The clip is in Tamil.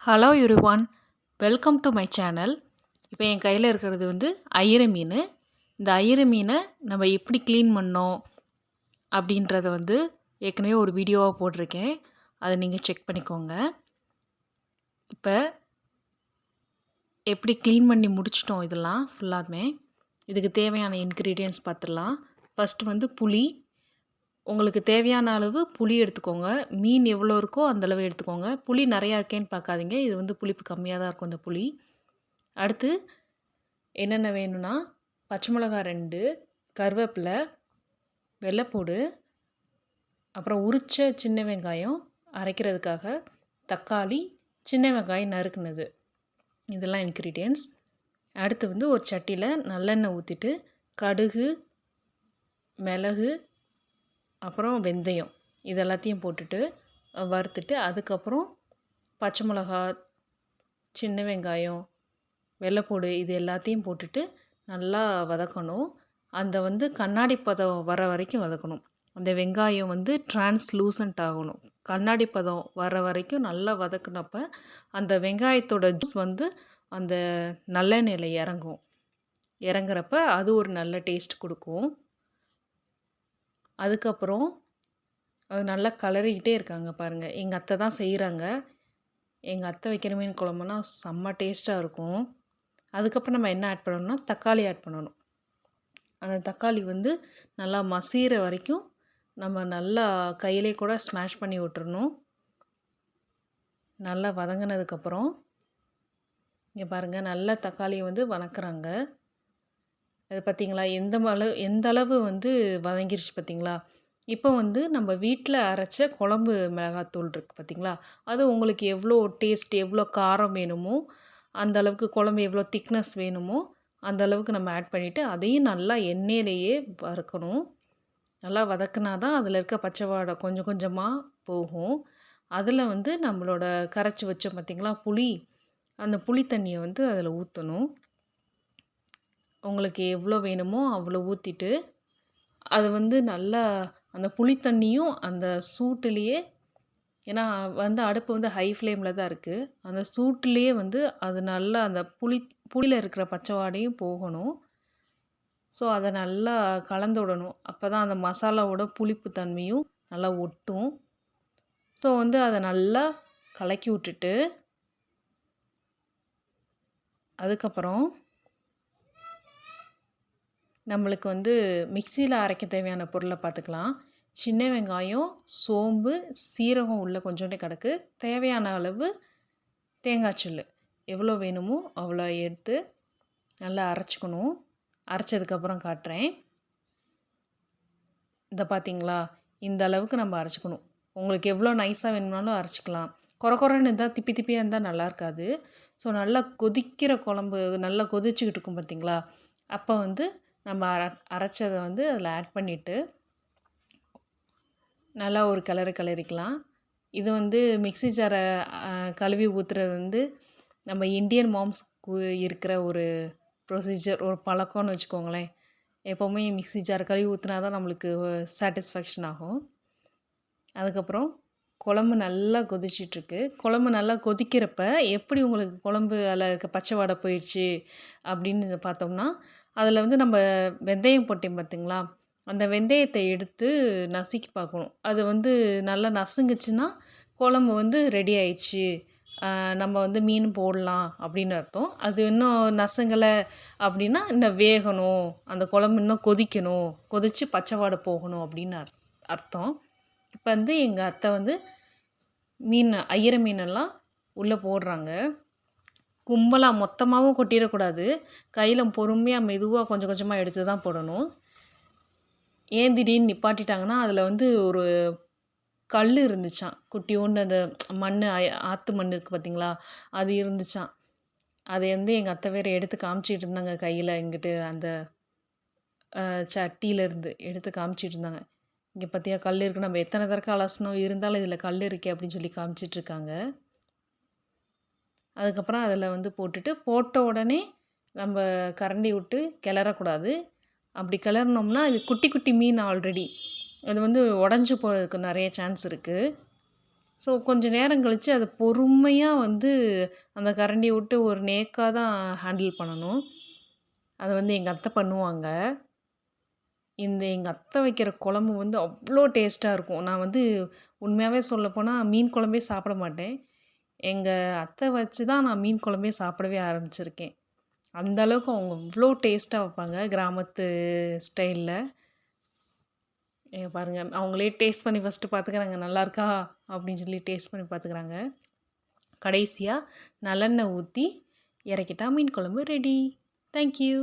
Hello everyone, welcome to my channel. இப்போ என் கையில் இருக்கிறது வந்து ஐயிர மீன். இந்த ஐயிர மீனை நம்ம எப்படி க்ளீன் பண்ணோம் அப்படின்றத வந்து ஏற்கனவே ஒரு வீடியோவாக போட்டிருக்கேன். அதை நீங்கள் செக் பண்ணிக்கோங்க. இப்போ எப்படி க்ளீன் பண்ணி முடிச்சிட்டோம் இதெல்லாம் ஃபுல்லாமே. இதுக்கு தேவையான இன்க்ரீடியன்ட்ஸ் பார்த்துடலாம். ஃபஸ்ட்டு வந்து புளி. உங்களுக்கு தேவையான அளவு புளி எடுத்துக்கோங்க. மீன் எவ்வளோ இருக்கோ அந்தளவு எடுத்துக்கோங்க. புளி நிறையா இருக்கேன்னு பார்க்காதீங்க. இது வந்து புளிப்பு கம்மியாக தான் இருக்கும் இந்த புளி. அடுத்து என்னென்ன வேணும்னா, பச்சை மிளகா 2, கருவேப்பிலை, வெள்ளைப்பூடு, அப்புறம் உரித்த சின்ன வெங்காயம் அரைக்கிறதுக்காக, தக்காளி, சின்ன வெங்காயம் நறுக்குனது, இதெல்லாம் இன்க்ரீடியன்ட்ஸ். அடுத்து வந்து ஒரு சட்டியில் நல்லெண்ணெய் ஊற்றிட்டு கடுகு, மிளகு, அப்புறம் வெந்தயம் இது எல்லாத்தையும் போட்டுட்டு வறுத்துட்டு, அதுக்கப்புறம் பச்சை மிளகா, சின்ன வெங்காயம், வெள்ளைப்பூடு இது எல்லாத்தையும் போட்டுட்டு நல்லா வதக்கணும். அந்த வந்து கண்ணாடி பதம் வர வரைக்கும் வதக்கணும். அந்த வெங்காயம் வந்து டிரான்ஸ்லூசன்ட் ஆகணும். கண்ணாடி பதம் வர வரைக்கும் நல்லா வதக்குனப்போ அந்த வெங்காயத்தோட ஜூஸ் வந்து அந்த நல்லெண்ணெயில் இறங்கும். இறங்குறப்ப அது ஒரு நல்ல டேஸ்ட் கொடுக்கும். அதுக்கப்புறம் அது நல்லா கிளறிக்கிட்டே இருக்காங்க பாருங்கள். எங்கள் அத்தை தான் செய்கிறாங்க. எங்கள் அத்தை வைக்கிற மீன் குழம்புனா செம்ம டேஸ்ட்டாக இருக்கும். அதுக்கப்புறம் நம்ம என்ன ஆட் பண்ணணும்னா, தக்காளி ஆட் பண்ணணும். அந்த தக்காளி வந்து நல்லா மசிகிற வரைக்கும் நம்ம நல்லா கையிலே கூட ஸ்மாஷ் பண்ணி விட்டுறணும். நல்லா வதங்கினதுக்கப்புறம் இங்கே பாருங்கள், நல்லா தக்காளியை வந்து வதக்குறாங்க. அது பார்த்திங்களா, எந்த அளவு வந்து வதங்கிருச்சு பார்த்திங்களா. இப்போ வந்து நம்ம வீட்டில் அரைச்ச குழம்பு மிளகாத்தூள் இருக்குது பார்த்திங்களா, அது உங்களுக்கு எவ்வளோ டேஸ்ட், எவ்வளோ காரம் வேணுமோ அந்த அளவுக்கு, குழம்பு எவ்வளோ திக்னஸ் வேணுமோ அந்த அளவுக்கு நம்ம ஆட் பண்ணிவிட்டு அதையும் நல்லா எண்ணெயிலேயே வறுக்கணும். நல்லா வதக்குனா தான் அதில் இருக்க பச்சை வாடை கொஞ்சம் கொஞ்சமாக போகும். அதில் வந்து நம்மளோட கரைச்சி வச்சோம் பார்த்திங்களா புளி, அந்த புளி தண்ணியை வந்து அதில் ஊற்றணும். உங்களுக்கு எவ்வளோ வேணுமோ அவ்வளோ ஊற்றிட்டு அது வந்து நல்லா அந்த புளி தண்ணியும் அந்த சூட்டுலேயே, ஏன்னா வந்து அடுப்பு வந்து ஹை ஃப்ளேமில் தான் இருக்குது, அந்த சூட்டுலேயே வந்து அது நல்லா அந்த புளியில் இருக்கிற பச்சை வாடையும் போகணும். ஸோ அதை நல்லா கலந்து விடணும். அப்போ தான் அந்த மசாலாவோட புளிப்பு தன்மையும் நல்லா ஒட்டும். ஸோ வந்து அதை நல்லா கலக்கி விட்டுட்டு அதுக்கப்புறம் நம்மளுக்கு வந்து மிக்சியில் அரைக்க தேவையான பொருளை பார்த்துக்கலாம். சின்ன வெங்காயம், சோம்பு, சீரகம் உள்ள கொஞ்சோண்டே கிடக்கு. தேவையான அளவு தேங்காய் சில்லு எவ்வளோ வேணுமோ அவ்வளோ எடுத்து நல்லா அரைச்சிக்கணும். அரைச்சதுக்கப்புறம் காட்டுறேன். இதை பார்த்திங்களா, இந்த அளவுக்கு நம்ம அரைச்சிக்கணும். உங்களுக்கு எவ்வளோ நைஸாக வேணும்னாலும் அரைச்சிக்கலாம். குறன்னு இருந்தால் திப்பி திப்பியாக இருந்தால் நல்லா இருக்காது. ஸோ நல்லா கொதிக்கிற குழம்பு நல்லா கொதிச்சுக்கிட்டு இருக்கும் பார்த்திங்களா, அப்போ வந்து நம்ம அரைச்சதை வந்து அதில் ஆட் பண்ணிவிட்டு நல்லா ஒரு கிளறிக்கலாம். இது வந்து மிக்ஸி ஜாரை கழுவி ஊற்றுறது வந்து நம்ம இந்தியன் மாம்ஸ்க்கு இருக்கிற ஒரு ப்ரொசீஜர், ஒரு பழக்கம்னு வச்சுக்கோங்களேன். எப்போவுமே மிக்ஸி ஜாரை கழுவி ஊற்றினா தான் நம்மளுக்கு சாட்டிஸ்ஃபேக்ஷன் ஆகும். அதுக்கப்புறம் குழம்பு நல்லா கொதிச்சிட்ருக்கு. குழம்பு நல்லா கொதிக்கிறப்ப எப்படி உங்களுக்கு குழம்பு அதில் இருக்க பச்சை வாடை போயிடுச்சு அப்படின்னு பார்த்தோம்னா, அதில் வந்து நம்ம வெந்தயம் போட்டோம் பார்த்திங்களா, அந்த வெந்தயத்தை எடுத்து நசுக்கி பார்க்கணும். அது வந்து நல்லா நசுங்குச்சுன்னா குழம்பு வந்து ரெடி ஆயிடுச்சு, நம்ம வந்து மீன் போடலாம் அப்படின்னு அர்த்தம். அது இன்னும் நசுங்கலை அப்படின்னா இன்னும் வேகணும், அந்த குழம்பு இன்னும் கொதிக்கணும், கொதித்து பச்சை வாடை போகணும் அப்படின்னு அர்த்தம். இப்போ வந்து எங்கள் அத்தை வந்து ஐயிர மீனெல்லாம் உள்ளே போடுறாங்க. கும்பலாக மொத்தமாகவும் கொட்டிடக்கூடாது. கையில் பொறுமையாக மெதுவாக கொஞ்சம் கொஞ்சமாக எடுத்து தான் போடணும். ஏன் திடீர்னு நிப்பாட்டிட்டாங்கன்னா, அதில் வந்து ஒரு கல் இருந்துச்சாம். குட்டியோண்டு அந்த மண், ஆற்று மண் இருக்குது பார்த்திங்களா, அது இருந்துச்சாம். அதை வந்து எங்கள் அத்தை வேறு எடுத்து காமிச்சிட்டு இருந்தாங்க கையில். இங்கிட்டு அந்த சட்டியிலேருந்து எடுத்து காமிச்சிட்டு இருந்தாங்க. இங்கே பார்த்தியா கல் இருக்குது, நம்ம எத்தனை தடவை அலசணும், இருந்தாலும் இதில் கல் இருக்கே அப்படின்னு சொல்லி காமிச்சிட்ருக்காங்க. அதுக்கப்புறம் அதில் வந்து போட்ட உடனே நம்ம கரண்டி விட்டு கிளறக்கூடாது. அப்படி கிளறினோம்னா இது குட்டி குட்டி மீன் ஆல்ரெடி அது வந்து உடஞ்சி போகிறதுக்கு நிறைய சான்ஸ் இருக்குது. ஸோ கொஞ்சம் நேரம் கழித்து அதை பொறுமையாக வந்து அந்த கரண்டியை விட்டு ஒரு நேக்காக தான் ஹேண்டில் பண்ணணும். அதை வந்து எங்கள் அத்தை பண்ணுவாங்க. எங்கள் அத்தை வைக்கிற குழம்பு வந்து அவ்வளோ டேஸ்ட்டாக இருக்கும். நான் வந்து உண்மையாகவே சொல்லப்போனால் மீன் குழம்பே சாப்பிட மாட்டேன். எங்கள் அத்தை வச்சு தான் நான் மீன் குழம்பே சாப்பிடவே ஆரம்பிச்சிருக்கேன். அந்த அளவுக்கு அவங்க அவ்வளோ டேஸ்ட்டாக வைப்பாங்க கிராமத்து ஸ்டைலில். பாருங்கள், அவங்களே டேஸ்ட் பண்ணி ஃபஸ்ட்டு பார்த்துக்கிறாங்க, நல்லாயிருக்கா அப்படின்னு சொல்லி டேஸ்ட் பண்ணி பார்த்துக்கிறாங்க. கடைசியாக நல்லெண்ணெய் ஊற்றி இறக்கிட்டா மீன் குழம்பு ரெடி. தேங்க்யூ.